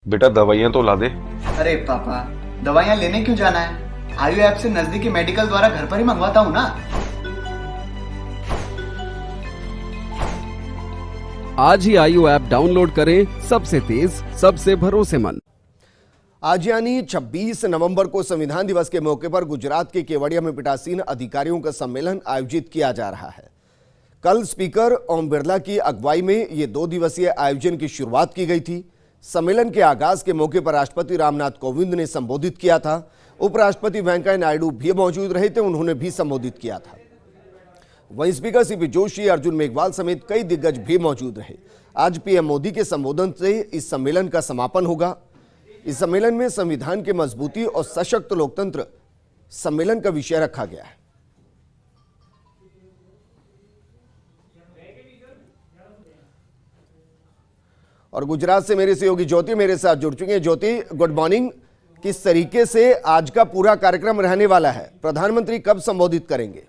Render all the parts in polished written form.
बेटा दवाइयाँ तो ला दे। अरे पापा, दवाइयाँ लेने क्यों जाना है? आयु ऐप से नजदीकी मेडिकल द्वारा घर पर ही मंगवाता हूँ ना। आज ही आयु ऐप डाउनलोड करें, सबसे तेज, सबसे भरोसेमंद। आज यानी 26 नवंबर को संविधान दिवस के मौके पर गुजरात के केवड़िया में पीठासीन अधिकारियों का सम्मेलन आयोजित किया जा रहा है। कल स्पीकर ओम बिरला की अगुवाई में ये 2 दिवसीय आयोजन की शुरुआत की गई थी। सम्मेलन के आगाज के मौके पर राष्ट्रपति रामनाथ कोविंद ने संबोधित किया था। उपराष्ट्रपति वेंकैया नायडू भी मौजूद रहे थे, उन्होंने भी संबोधित किया था। वहीं स्पीकर सीपी जोशी, अर्जुन मेघवाल समेत कई दिग्गज भी मौजूद रहे। आज पीएम मोदी के संबोधन से इस सम्मेलन का समापन होगा। इस सम्मेलन में संविधान की मजबूती और सशक्त लोकतंत्र सम्मेलन का विषय रखा गया है। और गुजरात से मेरे सहयोगी ज्योति मेरे साथ जुड़ चुके हैं। ज्योति, गुड मॉर्निंग। किस तरीके से आज का पूरा कार्यक्रम रहने वाला है? प्रधानमंत्री कब संबोधित करेंगे?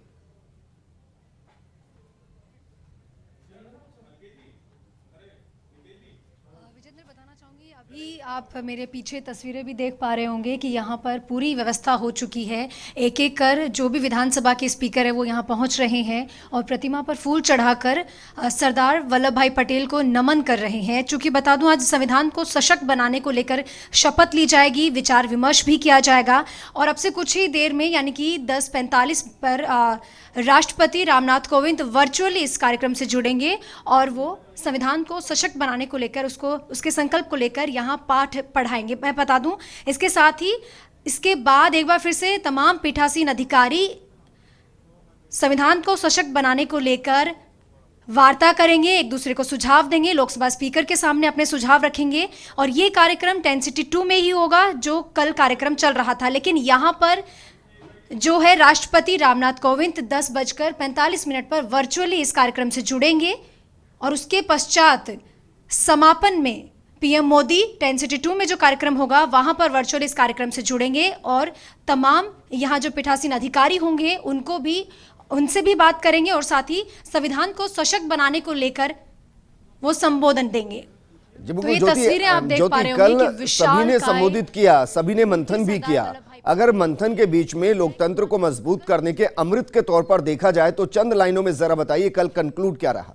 अभी आप मेरे पीछे तस्वीरें भी देख पा रहे होंगे कि यहाँ पर पूरी व्यवस्था हो चुकी है। एक एक कर जो भी विधानसभा के स्पीकर है वो यहाँ पहुँच रहे हैं और प्रतिमा पर फूल चढ़ाकर सरदार वल्लभ भाई पटेल को नमन कर रहे हैं। चूँकि बता दूं, आज संविधान को सशक्त बनाने को लेकर शपथ ली जाएगी, विचार विमर्श भी किया जाएगा और अब से कुछ ही देर में यानी कि 10:45 पर राष्ट्रपति रामनाथ कोविंद वर्चुअली इस कार्यक्रम से जुड़ेंगे और वो संविधान को सशक्त बनाने को लेकर उसके संकल्प को लेकर यहाँ पाठ पढ़ाएंगे। मैं बता दूं, इसके साथ ही इसके बाद एक बार फिर से तमाम पीठासीन अधिकारी संविधान को सशक्त बनाने को लेकर वार्ता करेंगे, एक दूसरे को सुझाव देंगे, लोकसभा स्पीकर के सामने अपने सुझाव रखेंगे और ये कार्यक्रम टेंट सिटी 2 में ही होगा जो कल कार्यक्रम चल रहा था। लेकिन यहाँ पर जो है राष्ट्रपति रामनाथ कोविंद 10:45 पर वर्चुअली इस कार्यक्रम से जुड़ेंगे और उसके पश्चात समापन में पीएम मोदी टेंट सिटी 2 में जो कार्यक्रम होगा वहां पर वर्चुअली इस कार्यक्रम से जुड़ेंगे और तमाम यहाँ जो पीठासीन अधिकारी होंगे उनसे भी बात करेंगे और साथ ही संविधान को सशक्त बनाने को लेकर वो संबोधन देंगे। तो ये तस्वीरें आप देख पा रहे होंगे कि विशाल सभी ने संबोधित किया, सभी ने मंथन भी किया। अगर मंथन के बीच में लोकतंत्र को मजबूत करने के अमृत के तौर पर देखा जाए तो चंद लाइनों में जरा बताइए कल कंक्लूड क्या रहा?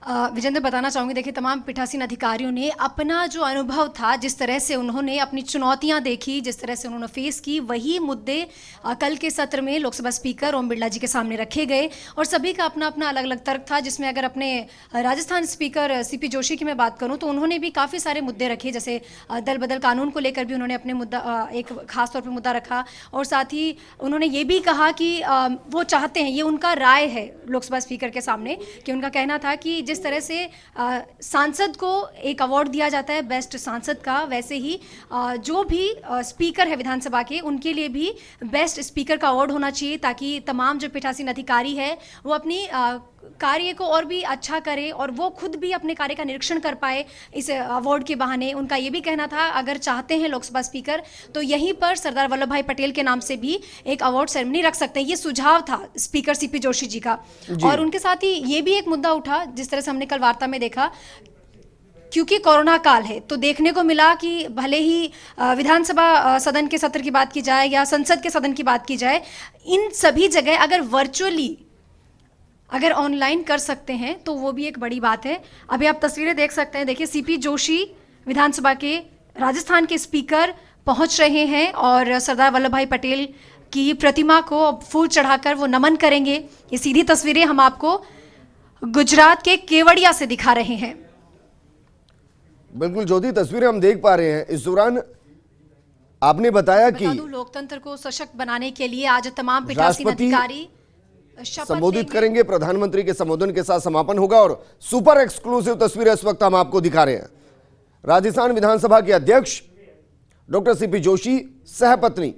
विजेंद्र, बताना चाहूँगी, देखिए तमाम पीठासीन अधिकारियों ने अपना जो अनुभव था, जिस तरह से उन्होंने अपनी चुनौतियां देखी, जिस तरह से उन्होंने फेस की, वही मुद्दे कल के सत्र में लोकसभा स्पीकर ओम बिरला जी के सामने रखे गए और सभी का अपना अपना अलग अलग तर्क था। जिसमें अगर अपने राजस्थान स्पीकर सीपी जोशी की मैं बात करूँ तो उन्होंने भी काफ़ी सारे मुद्दे रखे, जैसे दल बदल कानून को लेकर भी उन्होंने अपने मुद्दा एक खास तौर पर मुद्दा रखा और साथ ही उन्होंने ये भी कहा कि वो चाहते हैं, ये उनका राय है लोकसभा स्पीकर के सामने, कि उनका कहना था कि जिस तरह से सांसद को एक अवार्ड दिया जाता है बेस्ट सांसद का, वैसे ही जो भी स्पीकर है विधानसभा के उनके लिए भी बेस्ट स्पीकर का अवार्ड होना चाहिए, ताकि तमाम जो पीठासीन अधिकारी है वो अपनी कार्य को और भी अच्छा करे और वो खुद भी अपने कार्य का निरीक्षण कर पाए इस अवार्ड के बहाने। उनका ये भी कहना था अगर चाहते हैं लोकसभा स्पीकर तो यहीं पर सरदार वल्लभ भाई पटेल के नाम से भी एक अवार्ड सेरेमनी रख सकते हैं। ये सुझाव था स्पीकर सीपी जोशी जी का। और उनके साथ ही ये भी एक मुद्दा उठा, जिस तरह से हमने कल वार्ता में देखा, क्योंकि कोरोना काल है तो देखने को मिला कि भले ही विधानसभा सदन के सत्र की बात की जाए या संसद के सदन की बात की जाए, इन सभी जगह अगर वर्चुअली अगर ऑनलाइन कर सकते हैं तो वो भी एक बड़ी बात है। अभी आप तस्वीरें देख सकते हैं, देखिए सीपी जोशी विधानसभा के राजस्थान के स्पीकर पहुंच रहे हैं और सरदार वल्लभ भाई पटेल की प्रतिमा को फूल चढ़ाकर वो नमन करेंगे। ये सीधी तस्वीरें हम आपको गुजरात के केवड़िया से दिखा रहे हैं। बिल्कुल ज्योति, तस्वीरें हम देख पा रहे हैं। इस दौरान आपने बताया कि लोकतंत्र को सशक्त बनाने के लिए आज तमाम पीठासीन अधिकारी संबोधित करेंगे। प्रधानमंत्री के संबोधन के साथ समापन होगा और सुपर एक्सक्लूसिव तस्वीरें इस वक्त हम आपको दिखा रहे हैं। राजस्थान विधानसभा के अध्यक्ष डॉक्टर सीपी जोशी सहपत्नी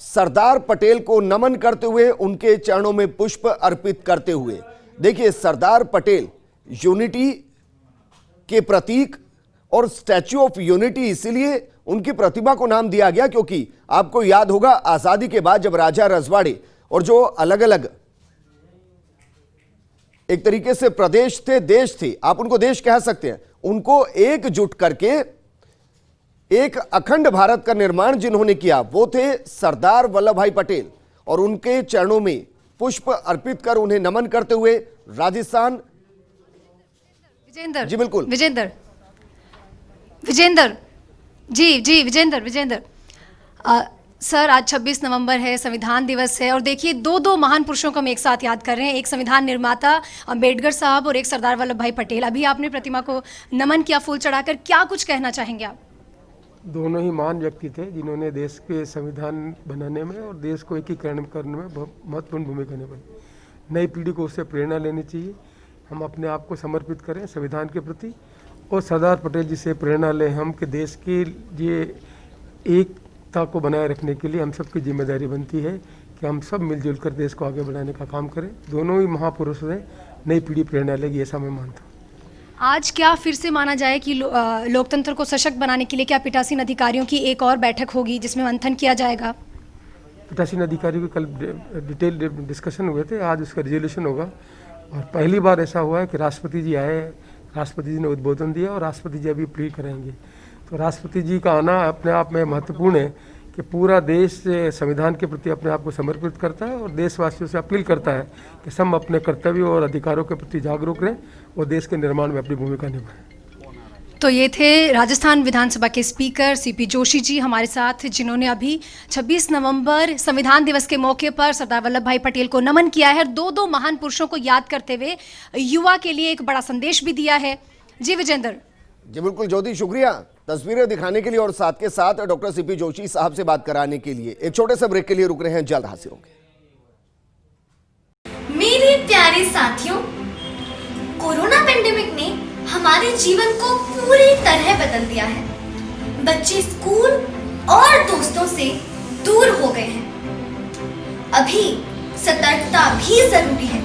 सरदार पटेल को नमन करते हुए, उनके चरणों में पुष्प अर्पित करते हुए। देखिए, सरदार पटेल यूनिटी के प्रतीक और स्टैच्यू ऑफ यूनिटी इसीलिए उनकी प्रतिमा को नाम दिया गया क्योंकि आपको याद होगा आजादी के बाद जब राजा रजवाड़े और जो अलग अलग एक तरीके से प्रदेश थे, देश थे, आप उनको देश कह सकते हैं, उनको एकजुट करके एक अखंड भारत का निर्माण जिन्होंने किया वो थे सरदार वल्लभ भाई पटेल। और उनके चरणों में पुष्प अर्पित कर उन्हें नमन करते हुए राजस्थान। विजेंद्र जी बिल्कुल, विजेंद्र विजेंद्र सर, आज 26 नवंबर है, संविधान दिवस है, और देखिए दो महान पुरुषों को हम एक साथ याद कर रहे हैं, एक संविधान निर्माता अंबेडकर साहब और एक सरदार वल्लभ भाई पटेल। अभी आपने प्रतिमा को नमन किया फूल चढ़ाकर, क्या कुछ कहना चाहेंगे आप? दोनों ही महान व्यक्ति थे जिन्होंने देश के संविधान बनाने में और देश को एकीकरण करने में महत्वपूर्ण भूमिका निभाई। नई पीढ़ी को उससे प्रेरणा लेनी चाहिए। हम अपने आप को समर्पित करें संविधान के प्रति और सरदार पटेल जी से प्रेरणा लें हम कि देश की ये एकता को बनाए रखने के लिए हम सबकी जिम्मेदारी बनती है कि हम सब मिलजुल कर देश को आगे बढ़ाने का काम करें। दोनों ही महापुरुष से नई पीढ़ी प्रेरणा लेगी, ऐसा मैं मानता हूँ। आज क्या फिर से माना जाए कि लोकतंत्र को सशक्त बनाने के लिए क्या पीठासीन अधिकारियों की एक और बैठक होगी जिसमें मंथन किया जाएगा? पीठासीन अधिकारियों के कल डिटेल डिस्कशन हुए थे, आज उसका रिजोल्यूशन होगा। और पहली बार ऐसा हुआ है कि राष्ट्रपति जी आए, राष्ट्रपति जी ने उद्बोधन दिया और राष्ट्रपति जी अभी प्लीड करेंगे। तो राष्ट्रपति जी का आना अपने आप में महत्वपूर्ण है कि पूरा देश संविधान के प्रति अपने आप को समर्पित करता है और देशवासियों से अपील करता है कि सब अपने कर्तव्यों और अधिकारों के प्रति जागरूक रहें और देश के निर्माण में अपनी भूमिका निभाएं। तो ये थे राजस्थान विधानसभा के स्पीकर सीपी जोशी जी हमारे साथ, जिन्होंने अभी 26 नवंबर संविधान दिवस के मौके पर सरदार वल्लभ भाई पटेल को नमन किया है। दो महान पुरुषों को याद करते हुए युवा के लिए एक बड़ा संदेश भी दिया है। जी विजेंद्र। जी बिल्कुल ज्योति, शुक्रिया तस्वीरें दिखाने के लिए और साथ के साथ डॉक्टर सीपी जोशी साहब से बात कराने के लिए। एक छोटे से ब्रेक के लिए रुक रहे हैं, जल्द हाजिर होंगे। मेरे प्यारे साथियों, कोरोना पेंडेमिक ने हमारे जीवन को पूरी तरह बदल दिया है। बच्चे स्कूल और दोस्तों से दूर हो गए हैं। अभी सतर्कता भी जरूरी है,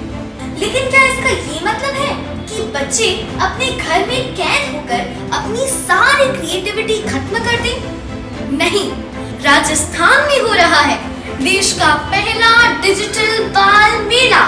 लेकिन क्या इसका ये मतलब है कि बच्चे अपने घर में कैद होकर अपनी सारी क्रिएटिविटी खत्म कर दें? नहीं, राजस्थान में हो रहा है देश का पहला डिजिटल बाल मेला।